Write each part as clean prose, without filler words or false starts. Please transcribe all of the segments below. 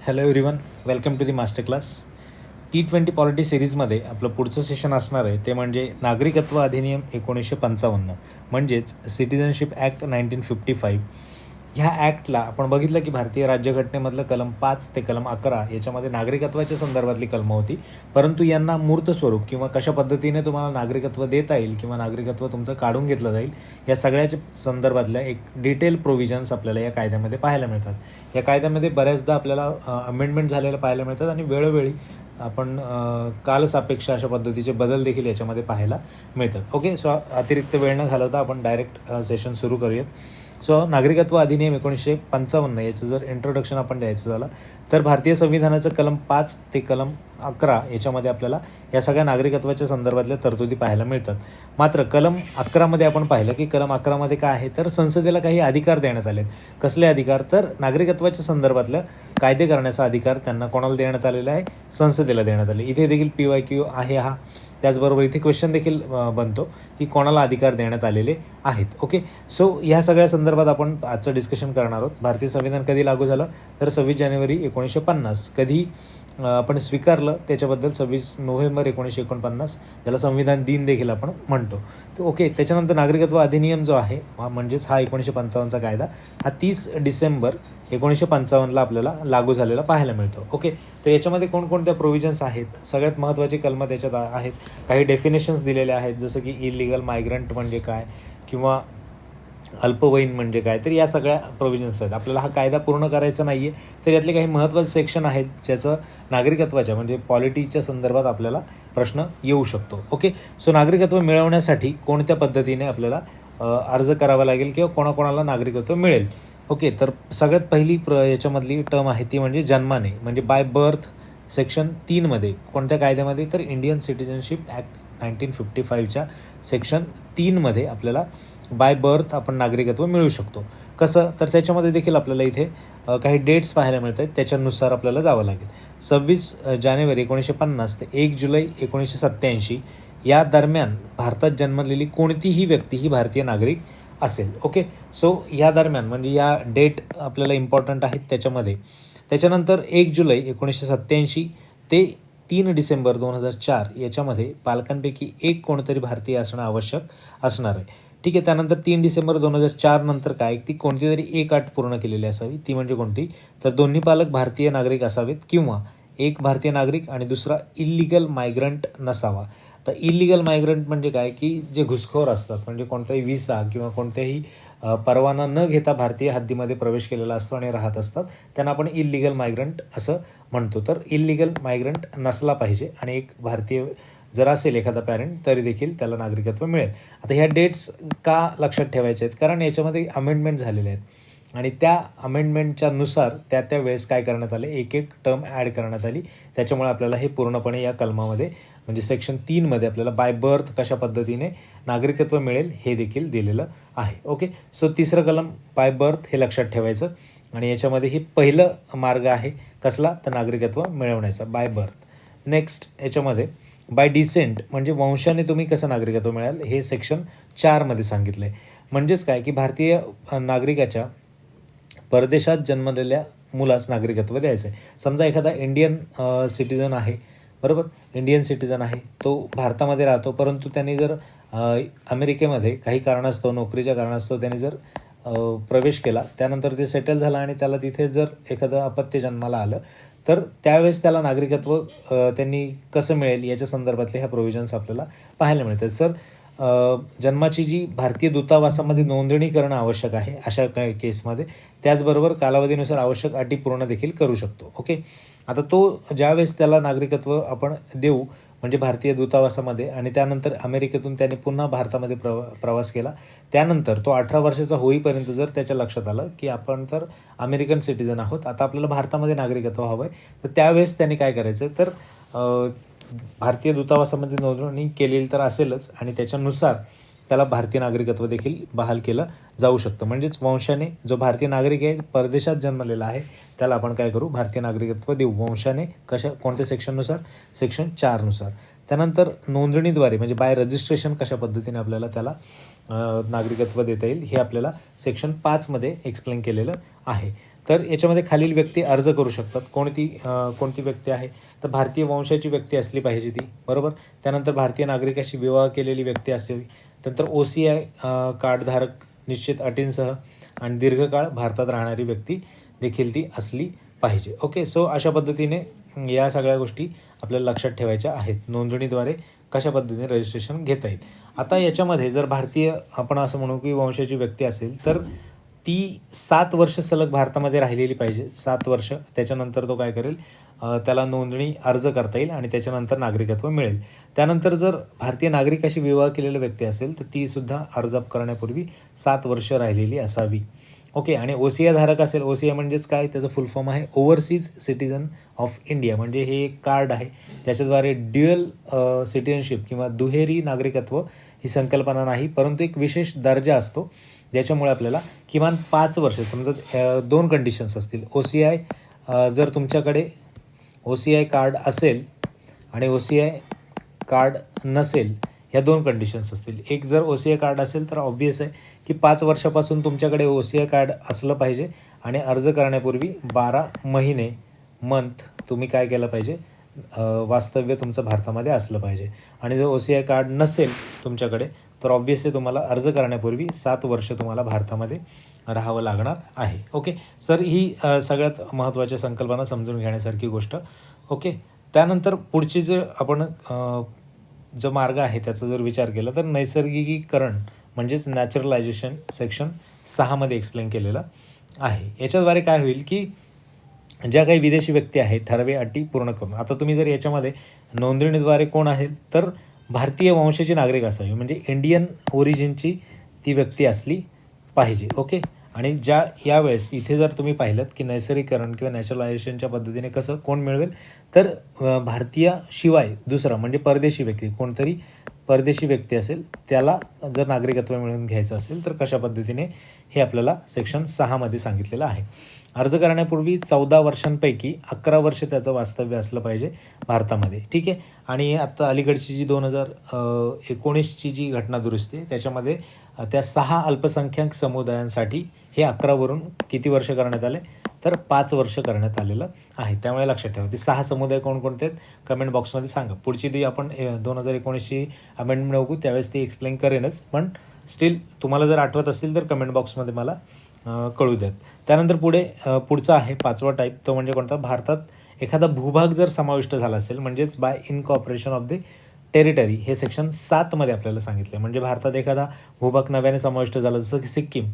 Hello everyone, welcome to the master class. T20 polity सिरीजमध्ये आपलं पुढचं सेशन असणार आहे ते म्हणजे नागरिकत्व अधिनियम 1955 म्हणजेच सिटिझनशिप ॲक्ट 1955. ह्या ॲक्टला आपण बघितलं की भारतीय राज्यघटनेमधलं कलम 5 ते कलम 11 याच्यामध्ये नागरिकत्वाच्या संदर्भातली कलमं होती, परंतु यांना मूर्त स्वरूप किंवा कशा पद्धतीने तुम्हाला नागरिकत्व देता येईल किंवा नागरिकत्व तुमचं काढून घेतलं जाईल या सगळ्याच्या संदर्भातल्या एक डिटेल प्रोव्हिजन्स आपल्याला या कायद्यामध्ये पाहायला मिळतात. या कायद्यामध्ये बऱ्याचदा आपल्याला अमेंडमेंट झालेलं पाहायला मिळतात आणि वेळोवेळी आपण कालसापेक्ष अशा पद्धतीचे बदल देखील याच्यामध्ये पाहायला मिळतात. ओके, सो अतिरिक्त वेळ न घालवता आपण डायरेक्ट सेशन सुरू करूयात. सो नागरिकत्व अधिनियम 1955 याचं जर इंट्रोडक्शन आपण द्यायचं झालं तर भारतीय संविधानाचं कलम 5 ते कलम 11 याच्यामध्ये आपल्याला या सगळ्या नागरिकत्वाच्या संदर्भातल्या तरतुदी पाहायला मिळतात. मात्र कलम 11मध्ये आपण पाहिलं की कलम 11मध्ये काय आहे तर संसदेला काही अधिकार देण्यात आले. कसले अधिकार तर नागरिकत्वाच्या संदर्भातलं कायदे करण्याचा अधिकार त्यांना कोणाला देण्यात आलेला आहे, संसदेला देण्यात आले. इथे देखील PYQ आहे हा. त्याचबरोबर इथे क्वेश्चन देखील बनतो की कोणाला अधिकार देण्यात आलेले आहेत. ओके, सो ह्या सगळ्या संदर्भात आपण आजचं डिस्कशन करणार आहोत. भारतीय संविधान कधी लागू झालं तर 26 जानेवारी 1950. कधी आपण स्वीकारलं त्याच्याबद्दल 26 नोव्हेंबर 1949, ज्याला संविधान दिन देखील आपण म्हणतो. तर ओके, त्याच्यानंतर नागरिकत्व अधिनियम जो आहे म्हणजेच हा 1955चा कायदा हा 30 डिसेंबर 1955ला आपल्याला लागू झालेला पाहायला मिळतो. ओके, तर याच्यामध्ये कोणकोणत्या प्रोव्हिजन्स आहेत, सगळ्यात महत्त्वाची कलमं त्याच्यात आहेत. काही डेफिनेशन्स दिलेले आहेत, जसं की इलिगल मायग्रंट म्हणजे काय किंवा अल्पवयीन म्हणजे काय, तर या सगळ्या प्रोव्हिजन्स आहेत. आपल्याला हा कायदा पूर्ण करायचा नाही आहे, तर यातले काही महत्त्वाचे सेक्शन आहेत ज्याचं नागरिकत्वाच्या म्हणजे पॉलिटीच्या संदर्भात आपल्याला प्रश्न येऊ शकतो. ओके, सो नागरिकत्व मिळवण्यासाठी कोणत्या पद्धतीने आपल्याला अर्ज करावा लागेल किंवा कोणाकोणाला नागरिकत्व मिळेल. ओके, तर सगळ्यात पहिली याच्यामधली टर्म आहे ती म्हणजे जन्माने म्हणजे बाय बर्थ. सेक्शन 3मध्ये कोणत्या कायद्यामध्ये तर इंडियन सिटिझनशिप ॲक्ट 1955च्या सेक्शन 3मध्ये आपल्याला बाय बर्थ आपण नागरिकत्व मिळू शकतो. कसं तर त्याच्यामध्ये देखील आपल्याला इथे काही डेट्स पाहायला मिळत आहेत, त्याच्यानुसार आपल्याला जावं लागेल. 26 जानेवारी 1950 ते 1 जुलै 1987 या दरम्यान भारतात जन्मलेली कोणतीही व्यक्ती ही भारतीय नागरिक असेल. ओके, सो या दरम्यान म्हणजे या डेट आपल्याला इम्पॉर्टंट आहेत त्याच्यामध्ये. त्याच्यानंतर 1 जुलै 1987 ते 3 डिसेंबर 2004 याच्यामध्ये पालकांपैकी एक कोणतरी भारतीय असणं आवश्यक असणार आहे. ठीक आहे, त्यानंतर 3 डिसेंबर 2004 नंतर काय ती कोणती तरी एक अट पूर्ण केलेली असावी. ती म्हणजे कोणती तर दोन्ही पालक भारतीय नागरिक असावेत किंवा एक भारतीय नागरिक आणि दुसरा इल्लिगल मायग्रंट नसावा. तर इल्लिगल मायग्रंट म्हणजे काय की जे घुसखोर असतात, म्हणजे कोणताही व्हिसा किंवा कोणत्याही परवाना न घेता भारतीय हद्दीमध्ये प्रवेश केलेला असतो आणि राहत असतात, त्यांना आपण इल्लिगल मायग्रंट असं म्हणतो. तर इल्लिगल मायग्रंट नसला पाहिजे आणि एक भारतीय जर असेल एखादा पॅरेंट तरी देखील त्याला नागरिकत्व मिळेल. आता ह्या डेट्स का लक्षात ठेवायच्या आहेत कारण याच्यामध्ये अमेंडमेंट झालेले आहेत आणि त्या अमेंडमेंटच्या नुसार त्या वेळेस काय करण्यात आले, एक एक टर्म ॲड करण्यात आली. त्याच्यामुळे आपल्याला हे पूर्णपणे या कलमामध्ये म्हणजे सेक्शन 3मध्ये आपल्याला बाय बर्थ कशा पद्धतीने नागरिकत्व मिळेल हे देखील दिलेलं आहे. ओके, सो तिसरं कलम बाय बर्थ हे लक्षात ठेवायचं आणि याच्यामध्ये ही पहिलं मार्ग आहे कसला तर नागरिकत्व मिळवण्याचा बाय बर्थ. नेक्स्ट याच्यामध्ये बाय डिसेंट म्हणजे वंशाने तुम्ही कसं नागरिकत्व मिळाल हे सेक्शन 4मध्ये सांगितलं आहे. म्हणजेच काय की भारतीय नागरिकाच्या परदेशात जन्मलेल्या मुलास नागरिकत्व द्यायचं आहे. समजा एखादा इंडियन सिटिझन आहे, बरोबर, इंडियन सिटिझन आहे, तो भारतामध्ये राहतो, परंतु त्यांनी जर अमेरिकेमध्ये काही कारणास्तव नोकरीच्या कारणास्तव त्यांनी जर प्रवेश केला, त्यानंतर ते सेटल झाला आणि त्याला तिथे जर एखादं अपत्य जन्माला आलं तर त्यावेळेस त्याला नागरिकत्व त्यांनी कसं मिळेल याच्या संदर्भातले ह्या प्रोव्हिजन्स आपल्याला पाहायला मिळतात. सर जन्माची जी भारतीय दूतावासामध्ये नोंदणी करणं आवश्यक आहे अशा केसमध्ये, त्याचबरोबर कालावधीनुसार आवश्यक अटी पूर्ण देखील करू शकतो. ओके, आता तो ज्यावेळेस त्याला नागरिकत्व आपण देऊ म्हणजे भारतीय दूतावासामध्ये आणि त्यानंतर अमेरिकेतून त्याने पुन्हा भारतामध्ये प्रवास केला, त्यानंतर तो 18 वर्षाचा होईपर्यंत जर त्याच्या लक्षात आलं की आपण तर अमेरिकन सिटिझन आहोत, आता आपल्याला भारतामध्ये नागरिकत्व हवं आहे, तर त्यावेळेस त्याने काय करायचं तर भारतीय दूतावासामध्ये नोंदणी केलेली तर असेलच आणि त्याच्यानुसार त्याला भारतीय नागरिकत्व देखील बहाल केलं जाऊ शकतं. म्हणजेच वंशाने जो भारतीय नागरिक आहे परदेशात जन्मलेला आहे त्याला आपण काय करू भारतीय नागरिकत्व देऊ वंशाने. कोणत्या सेक्शननुसार सेक्शन 4नुसार. त्यानंतर नोंदणीद्वारे म्हणजे बाय रजिस्ट्रेशन कशा पद्धतीने आपल्याला त्याला नागरिकत्व देता येईल हे आपल्याला सेक्शन 5मध्ये एक्सप्लेन केलेलं आहे. तर याच्यामध्ये खालील व्यक्ती अर्ज करू शकतात. कोणती व्यक्ती आहे, तर भारतीय वंशाची व्यक्ती असली पाहिजे ती, बरोबर. त्यानंतर भारतीय नागरिकाशी विवाह केलेली व्यक्ती असावी. त्यानंतर OCI कार्डधारक निश्चित अटींसह आणि दीर्घकाळ भारतात राहणारी व्यक्ती देखील ती असली पाहिजे. ओके, सो अशा पद्धतीने या सगळ्या गोष्टी आपल्याला लक्षात ठेवायच्या आहेत. नोंदणीद्वारे कशा पद्धतीने रजिस्ट्रेशन घेता येईल. आता याच्यामध्ये जर भारतीय आपण असं म्हणू की वंशाची व्यक्ती असेल तर ती 7 वर्ष सलग भारतामध्ये राहिलेली पाहिजे. 7 वर्ष. त्याच्यानंतर तो काय करेल, त्याला नोंदणी अर्ज करता येईल आणि त्याच्यानंतर नागरिकत्व मिळेल. त्यानंतर जर भारतीय नागरिकाशी विवाह केलेला व्यक्ती असेल तर तीसुद्धा अर्ज करण्यापूर्वी 7 वर्ष राहिलेली असावी. ओके, आणि OCI धारक असेल, OCI म्हणजेच काय, त्याचं फुल फॉर्म आहे ओव्हरसीज सिटिझन ऑफ इंडिया. म्हणजे हे एक कार्ड आहे ज्याच्याद्वारे ड्युअल सिटिझनशिप किंवा दुहेरी नागरिकत्व ही संकल्पना नाही, परंतु एक विशेष दर्जा असतो ज्याच्यामुळे आपल्याला किमान 5 वर्ष, समजा 2 कंडिशन्स असतील. OCI जर तुमच्याकडे OCI कार्ड असेल आणि OCI कार्ड नसेल, ह्या 2 कंडिशन्स असतील. एक जर OCI कार्ड असेल तर ऑब्व्हियस आहे की 5 वर्षापासून तुमच्याकडे OCI कार्ड असलं पाहिजे आणि अर्ज करण्यापूर्वी 12 महिने तुम्ही काय केलं पाहिजे, वास्तव्य तुमचं भारतामध्ये असलं पाहिजे. आणि जर OCI कार्ड नसेल तुमच्याकडे तर ऑब्व्हियसली तुम्हाला अर्ज करण्यापूर्वी 7 वर्ष तुम्हाला भारतामध्ये राहावं लागणार आहे. ओके, सर ही सगळ्यात महत्त्वाच्या संकल्पना समजून घेण्यासारखी गोष्ट. ओके, त्यानंतर पुढची जर आपण जो मार्ग आहे त्याचा जर विचार केला तर नैसर्गिकीकरण म्हणजेच नॅचरलायझेशन सेक्शन 6 मध्ये एक्सप्लेन केलेलं आहे. याच्याद्वारे काय होईल की ज्या काही विदेशी व्यक्ती आहेत ठराविक अटी पूर्ण करून, आता तुम्ही जर याच्यामध्ये नोंदणीद्वारे कोण आहे तर भारतीय वंशाची नागरिक असावी, म्हणजे इंडियन ओरिजिनची ती व्यक्ती असली पाहिजे. ओके, आणि यावेळेस इथे जर तुम्ही पाहिलं की नैसर्गिकरण किंवा नॅचरलायझेशनच्या पद्धतीने कसं कोण मिळवेल, तर भारतीय शिवाय दुसरा म्हणजे परदेशी व्यक्ती, कोणतरी परदेशी व्यक्ती असेल त्याला जर नागरिकत्व मिळवून घ्यायचं असेल तर कशा पद्धतीने हे आपल्याला सेक्शन 6 मध्ये सांगितलेलं आहे. अर्ज करण्यापूर्वी 14 वर्षांपैकी 11 वर्ष त्याचं वास्तव्य असलं पाहिजे भारतामध्ये. ठीक आहे, आणि आता अलीकडची जी 2019ची जी घटना दुरुस्ती आहे त्याच्यामध्ये त्या 6 अल्पसंख्याक समुदायांसाठी हे 11 वरून किती वर्ष करण्यात आले, तर 5 वर्ष करण्यात आलेलं आहे. त्यामुळे लक्षात ठेवा. ते 6 समुदाय कोणकोणते आहेत कमेंट बॉक्समध्ये सांगा. पुढची ती आपण 2019ची अमेंडमेंट बघू त्यावेळेस ती एक्सप्लेन करेनच, पण स्टील तुम्हाला जर आठवत असतील तर कमेंट बॉक्समध्ये मला कळू द्यात. त्यानंतर पुढचा आहे 5वा टाईप, तो म्हणजे कोणता, भारतात एखादा भूभाग जर समाविष्ट झाला असेल म्हणजेच bye incorporation of the territory, हे सेक्शन 7 मध्ये आपल्याला सांगितलं. म्हणजे भारतात एखादा भूभाग नव्याने समाविष्ट झाला, जसं की सिक्कीम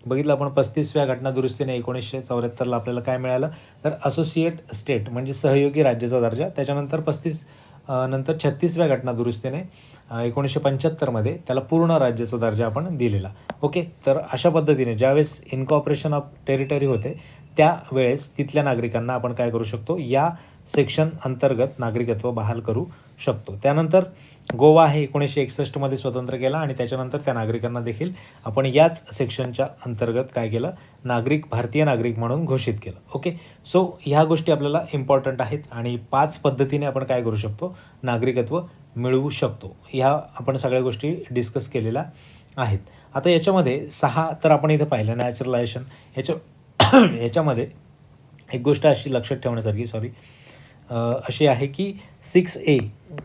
बघितलं आपण 35व्या घटना दुरुस्तीने 1974ला आपल्याला काय मिळालं, तर असोसिएट स्टेट म्हणजे सहयोगी राज्याचा दर्जा. त्याच्यानंतर 35 नंतर 36व्या घटना दुरुस्तीने 1975मध्ये त्याला पूर्ण राज्याचा दर्जा आपण दिलेला. ओके, तर अशा पद्धतीने ज्यावेळेस इनकॉर्पोरेशन ऑफ टेरिटरी होते त्यावेळेस तिथल्या नागरिकांना आपण काय करू शकतो, या सेक्शन अंतर्गत नागरिकत्व बहाल करू शकतो. त्यानंतर गोवा आहे 1961मध्ये स्वतंत्र केला आणि त्याच्यानंतर त्या नागरिकांना देखील आपण याच सेक्शनच्या अंतर्गत काय केलं, भारतीय नागरिक म्हणून घोषित केलं. ओके, सो ह्या गोष्टी आपल्याला इम्पॉर्टंट आहेत आणि 5 पद्धतीने आपण काय करू शकतो, नागरिकत्व मिळवू शकतो. ह्या आपण सगळ्या गोष्टी डिस्कस केलेल्या आहेत. आता याच्यामध्ये 6 तर आपण इथं पाहिलं नॅचरलायझेशन. ह्याच्यामध्ये एक गोष्ट अशी लक्षात ठेवण्यासारखी अशी आहे की 6A,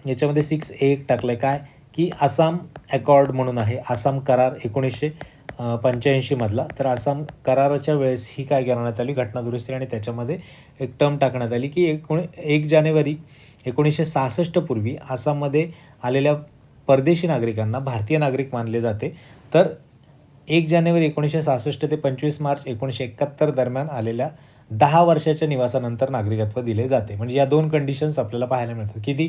याच्यामध्ये 6A टाकलं आहे काय की आसाम अकॉर्ड म्हणून आहे, आसाम करार 1985 मधला. तर आसाम कराराच्या वेळेस ही काय करण्यात आली घटना दुरुस्ती आणि त्याच्यामध्ये एक टर्म टाकण्यात आली की 1 जानेवारी 1966 पूर्वी आसाममध्ये आलेल्या परदेशी नागरिकांना भारतीय नागरिक मानले जाते. तर 1 जानेवारी 1966 ते 25 मार्च 1971 दरम्यान आलेल्या 10 वर्षाच्या निवासानंतर नागरिकत्व दिले जाते. म्हणजे या 2 कंडिशन्स आपल्याला पाहायला मिळतात. किती,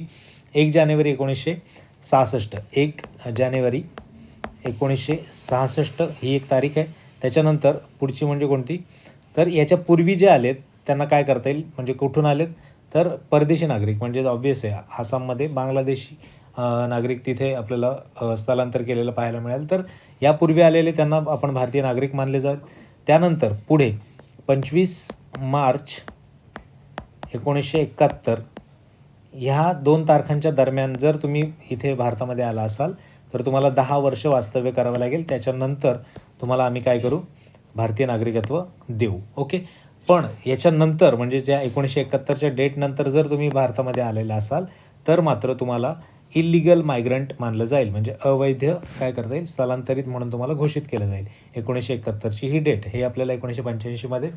1 जानेवारी 1966, 1 जानेवारी 1966 ही एक तारीख आहे. त्याच्यानंतर पुढची म्हणजे कोणती, तर याच्या पूर्वी जे आलेत त्यांना काय करता येईल, म्हणजे कुठून आलेत, तर परदेशी नागरिक म्हणजे ऑब्व्हियस आहे आसाममध्ये बांगलादेशी नागरिक तिथे आपल्याला स्थलांतर केलेलं पाहायला मिळेल. तर यापूर्वी आलेले त्यांना आपण भारतीय नागरिक मानले जात. त्यानंतर पुढे 25 मार्च 1971 ह्या 2 तारखांच्या दरम्यान जर तुम्ही इथे भारतामध्ये आला असाल तर तुम्हाला 10 वर्ष वास्तव्य करावं लागेल. त्याच्यानंतर तुम्हाला आम्ही काय करू, भारतीय नागरिकत्व देऊ. ओके, पण याच्यानंतर म्हणजे ज्या 1971च्या डेटनंतर जर तुम्ही भारतामध्ये आलेला असाल तर मात्र तुम्हाला इल्लिगल मायग्रंट मानलं जाईल, म्हणजे अवैध काय करता येईल, स्थलांतरित म्हणून तुम्हाला घोषित केलं जाईल. 1971ची ही डेट, हे आपल्याला 1985मध्ये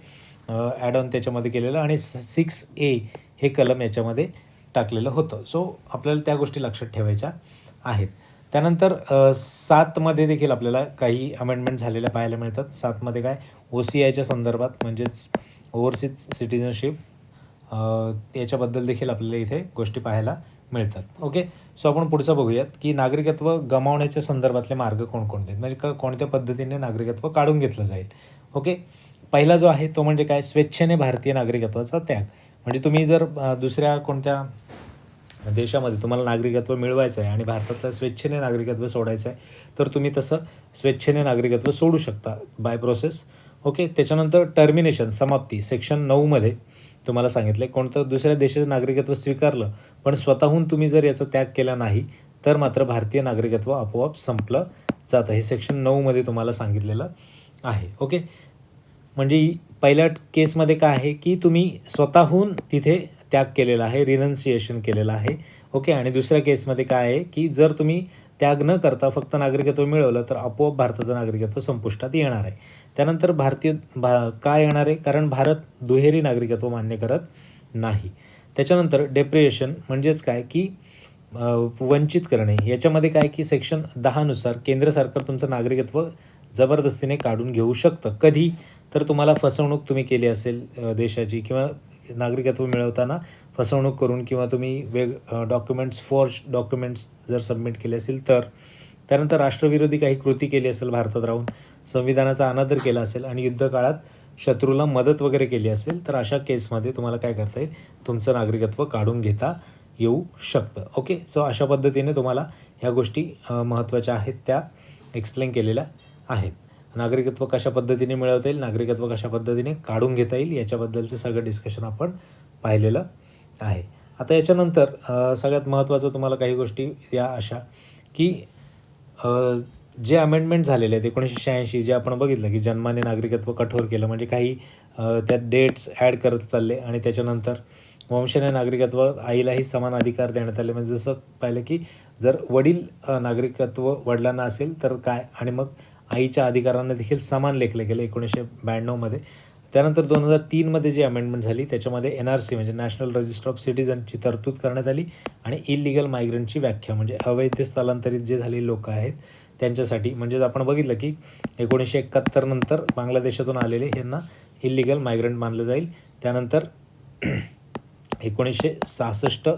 ॲड ऑन त्याच्यामध्ये केलेलं आणि 6A हे कलम याच्यामध्ये टाकलेलं होतं. सो आपल्याला त्या गोष्टी लक्षात ठेवायच्या आहेत. त्यानंतर 7मध्ये देखील आपल्याला काही अमेंडमेंट झालेल्या पाहायला मिळतात. 7मध्ये काय, OCIच्या संदर्भात म्हणजेच ओव्हरसीज सिटिझनशिप, याच्याबद्दल देखील आपल्याला इथे गोष्टी पाहायला मिळतात. ओके, सो आपण पुढचं बघूयात की नागरिकत्व गमावण्याच्या संदर्भातले मार्ग कोणकोणते आहेत, म्हणजे कोणत्या पद्धतीने नागरिकत्व काढून घेतलं जाईल. ओके, पहिला जो आहे तो म्हणजे काय, स्वेच्छेने भारतीय नागरिकत्वाचा त्याग. म्हणजे तुम्ही जर दुसऱ्या कोणत्या देशामध्ये तुम्हाला नागरिकत्व मिळवायचं आहे आणि भारतातलं स्वेच्छेने नागरिकत्व सोडायचं आहे तर तुम्ही तसं स्वेच्छेने नागरिकत्व सोडू शकता बाय प्रोसेस. ओके, त्याच्यानंतर टर्मिनेशन, समाप्ती, सेक्शन 9मध्ये तुम्हाला सांगितलं आहे कोणतं दुसऱ्या देशाचं नागरिकत्व स्वीकारलं पण स्वतःहून तुम्ही जर याचा त्याग केला नाही तर मात्र भारतीय नागरिकत्व आपोआप संपलं जातं. हे सेक्शन 9मध्ये तुम्हाला सांगितलेलं आहे. ओके, म्हणजे पहिल्या केसमध्ये काय आहे की तुम्ही स्वतःहून तिथे त्याग केलेला आहे, रिनन्सिएशन केलेलं आहे. ओके, आणि दुसऱ्या केसमध्ये काय आहे की जर तुम्ही त्याग न करता फक्त नागरिकत्व मिळवलं तर आपोआप भारताचं नागरिकत्व संपुष्टात येणार आहे. त्यानंतर काय येणार आहे, कारण भारत दुहेरी नागरिकत्व मान्य करत नाही. त्याच्यानंतर डेप्रिएशन म्हणजेच काय की वंचित करणे. याच्यामध्ये काय की सेक्शन 10नुसार केंद्र सरकार तुमचं नागरिकत्व जबरदस्तीने काढून घेऊ शकतं. कधी, तर तुम्हाला फसवणूक तुम्ही केली असेल देशाची, किंवा नागरिकत्व मिळवताना फसवणूक करून, किंवा तुम्ही डॉक्युमेंट्स, फोर्ज डॉक्युमेंट्स जर सबमिट केले असेल तर. त्यानंतर राष्ट्रविरोधी काही कृती केली असेल भारतात राहून, संविधानाचा अनादर केला असेल आणि युद्धकाळात शत्रूला मदत वगैरे केली असेल तर अशा केसमध्ये तुम्हाला काय करता येईल, तुमचं नागरिकत्व काढून घेता येऊ शकतं. ओके, सो अशा पद्धतीने तुम्हाला ह्या गोष्टी महत्त्वाच्या आहेत त्या एक्सप्लेन केलेल्या आहेत. नागरिकत्व कशा पद्धतीने मिळवता येईल, नागरिकत्व कशा पद्धतीने काढून घेता येईल, याच्याबद्दलचं सगळं डिस्कशन आपण पाहिलेलं आहे. आता याच्यानंतर सगळ्यात महत्त्वाचं तुम्हाला काही गोष्टी या अशा की जे अमेंडमेंट झालेले आहेत 1986, जे आपण बघितलं की जन्माने नागरिकत्व कठोर केलं, म्हणजे काही त्यात डेट्स ॲड करत चालले, आणि त्याच्यानंतर वंशाने नागरिकत्व आईलाही समान अधिकार देण्यात आले. म्हणजे जसं पाहिलं की जर वडील नागरिकत्व वडिलांना असेल तर काय, आणि मग आईच्या अधिकारांना देखील समान लेखलं गेलं 1992मध्ये. त्यानंतर 2003मध्ये जी अमेंडमेंट झाली त्याच्यामध्ये NRC म्हणजे नॅशनल रजिस्टर ऑफ सिटिझनची तरतूद करण्यात आली, आणि इलिगल मायग्रंटची व्याख्या म्हणजे अवैध स्थलांतरित जे झालेले लोक आहेत त्यांच्यासाठी. म्हणजेच आपण बघितलं की 1971 नंतर बांगलादेशातून आलेले यांना इलिगल मायग्रंट मानलं जाईल. त्यानंतर 1966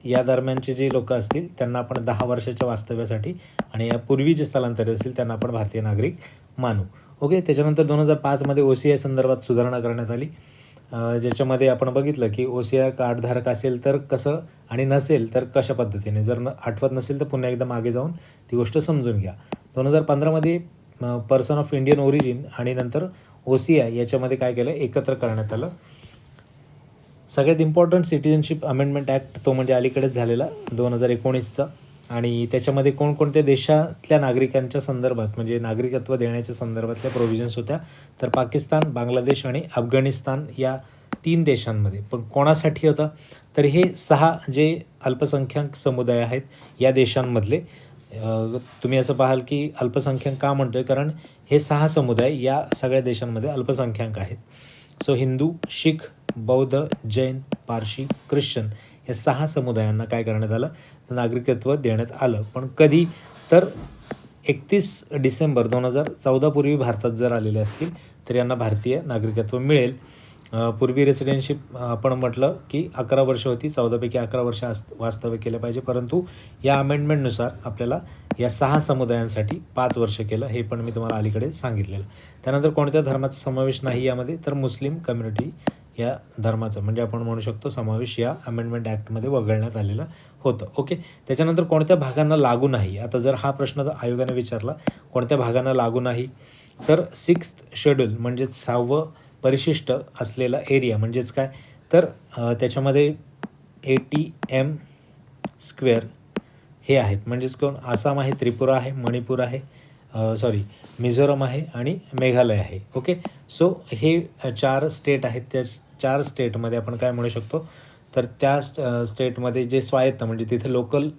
या दरम्यानचे जे लोक असतील त्यांना आपण 10 वर्षाच्या वास्तव्यासाठी, आणि यापूर्वी जे स्थलांतरित असतील त्यांना आपण भारतीय नागरिक मानू. ओके, त्याच्यानंतर 2005मध्ये OCI संदर्भात सुधारणा करण्यात आली, ज्याच्यामध्ये आपण बघितलं की OCI कार्डधारक असेल तर कसं, आणि नसेल तर कशा पद्धतीने. जर आठवत नसेल तर पुन्हा एकदा मागे जाऊन ती गोष्ट समजून घ्या. 2015मध्ये पर्सन ऑफ इंडियन ओरिजिन आणि नंतर OCI याच्यामध्ये काय केलं, एकत्र करण्यात आलं. सगळ्यात इम्पॉर्टंट सिटिझनशिप अमेंडमेंट ॲक्ट तो म्हणजे अलीकडेच झालेला 2019चा, आणि त्याच्यामध्ये कोणकोणत्या देशातल्या नागरिकांच्या संदर्भात म्हणजे नागरिकत्व देण्याच्या संदर्भातल्या प्रोव्हिजन्स होत्या, तर पाकिस्तान, बांगलादेश आणि अफगाणिस्तान या 3 देशांमध्ये. पण कोणासाठी होता, तर हे 6 जे अल्पसंख्याक समुदाय आहेत या देशांमधले. तुम्ही असं पाहाल की अल्पसंख्याक का म्हणतो आहे, कारण हे 6 समुदाय या सगळ्या देशांमध्ये अल्पसंख्याक आहेत. सो हिंदू, शीख, बौद्ध, जैन, पारशी, ख्रिश्चन या 6 समुदायांना काय करण्यात आलं, नागरिकत्व देण्यात आलं. पण कधी, तर 31 डिसेंबर 2014 पूर्वी भारतात जर आलेले असतील तर यांना भारतीय नागरिकत्व मिळेल. पूर्वी रेसिडेन्शिप आपण म्हटलं की 11 वर्ष होती, 14पैकी 11 वर्ष वास्तव्य केलं पाहिजे, परंतु या अमेंडमेंटनुसार आपल्याला या 6 समुदायांसाठी 5 वर्ष केलं, हे पण मी तुम्हाला अलीकडे सांगितलेलं. त्यानंतर कोणत्या धर्माचा समावेश नाही यामध्ये, तर मुस्लिम कम्युनिटी या धर्माचं म्हणजे आपण म्हणू शकतो समावेश या अमेंडमेंट ॲक्टमध्ये वगळण्यात आलेलं होतं. ओके, त्याच्यानंतर कोणत्या भागांना लागू नाही. आता जर हा प्रश्न आयोगाने विचारला कोणत्या भागांना लागू नाही, तर 6th शेड्यूल म्हणजे 6वं परिशिष्ट असलेला एरिया म्हणजेच काय, तर त्याच्यामध्ये ATM स्क्वेअर हे आहेत. म्हणजेच कोण, आसाम आहे, त्रिपुरा आहे, मणिपूर आहे, मिझोरम आहे आणि मेघालय आहे. ओके, सो हे 4 स्टेट आहेत. त्या 4 स्टेटमध्ये आपण काय म्हणू शकतो, तर त्या स्टेटमध्ये जे स्वायत्त म्हणजे तिथे लोकल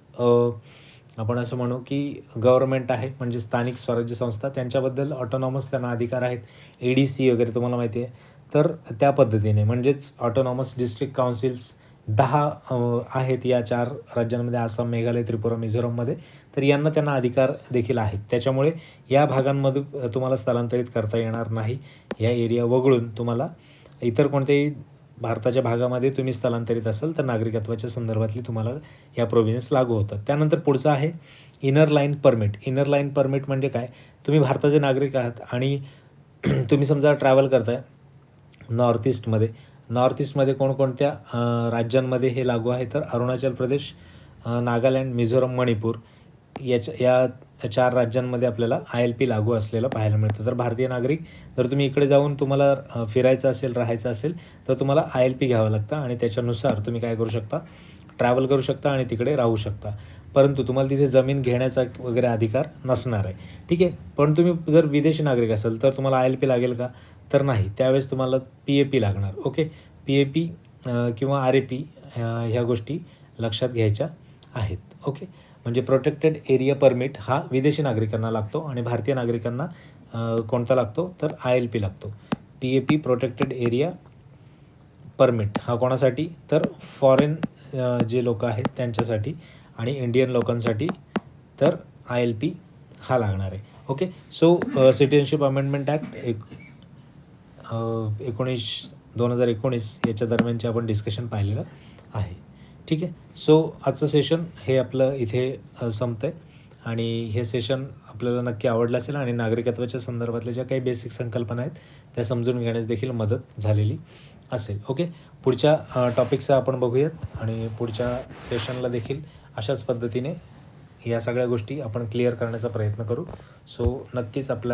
आपण असं म्हणू की गव्हर्नमेंट आहे, म्हणजे स्थानिक स्वराज्य संस्था, त्यांच्याबद्दल ऑटोनॉमस त्यांना अधिकार आहेत. ADC वगैरे तुम्हाला माहिती आहे. तर त्या पद्धतीने म्हणजेच ऑटोनॉमस डिस्ट्रिक्ट काउन्सिल्स 10 आहेत या 4 राज्यांमध्ये, आसाम, मेघालय, त्रिपुरा, मिझोरममध्ये. तर यांना त्यांना अधिकार देखील आहेत. त्याच्यामुळे या भागांमध्ये तुम्हाला स्थलांतरित करता येणार नाही. या एरिया वगळून तुम्हाला इतर कोणत्याही भारताच्या भागामध्ये तुम्ही स्थलांतरित असाल तर नागरिकत्वाच्या संदर्भातली तुम्हाला या प्रोव्हिजन्स लागू होतात. त्यानंतर पुढचं आहे inner line permit. Inner line permit म्हणजे काय, तुम्ही भारताचे नागरिक आहात आणि तुम्ही समजा ट्रॅव्हल करताय नॉर्थ ईस्टमध्ये कोणकोणत्या राज्यांमध्ये हे लागू आहे, तर अरुणाचल प्रदेश, नागालँड, मिझोरम, मणिपूर या 4 राज्यांमध्ये आपल्याला ILP लागू असलेलं पाहायला मिळतं. तर भारतीय नागरिक जर तुम्ही इकडे जाऊन तुम्हाला फिरायचं असेल, राहायचं असेल, तर तुम्हाला ILP घ्यावं लागतं आणि त्याच्यानुसार तुम्ही काय करू शकता, ट्रॅव्हल करू शकता आणि तिकडे राहू शकता. परंतु तुम्हाला तिथे जमीन घेण्याचा वगैरे अधिकार नसणार आहे. ठीक आहे, पण तुम्ही जर विदेशी नागरिक असाल तर तुम्हाला ILP लागेल का, तर नाही. त्यावेळेस तुम्हाला PAP लागणार. ओके, PAP किंवा RAP ह्या गोष्टी लक्षात घ्यायच्या आहेत. ओके, म्हणजे प्रोटेक्टेड एरिया परमिट हा विदेशी नागरिकांना लागतो आणि भारतीय नागरिकांना कोणता लागतो, तर ILP लागतो. PAP प्रोटेक्टेड एरिया परमिट हा कोणासाठी, तर फॉरेन जे लोक आहेत त्यांच्यासाठी, आणि इंडियन लोकांसाठी तर ILP हा लागणार आहे. Okay, so citizenship amendment act 2019 याच्या दरम्यानचे आपण डिस्कशन पाहिलेलं आहे. ठीक आहे, सो आजचं सेशन हे आपलं इथे संपतं आहे आणि हे सेशन आपल्याला नक्की आवडलं असेल आणि नागरिकत्वाच्या संदर्भातल्या ज्या काही बेसिक संकल्पना आहेत त्या समजून घेण्यास देखील मदत झालेली असेल. ओके, पुढच्या टॉपिकचा आपण बघूयात आणि पुढच्या सेशनला देखील अशाच पद्धतीने या सगळ्या गोष्टी आपण क्लिअर करण्याचा प्रयत्न करू. सो नक्कीच आपल्या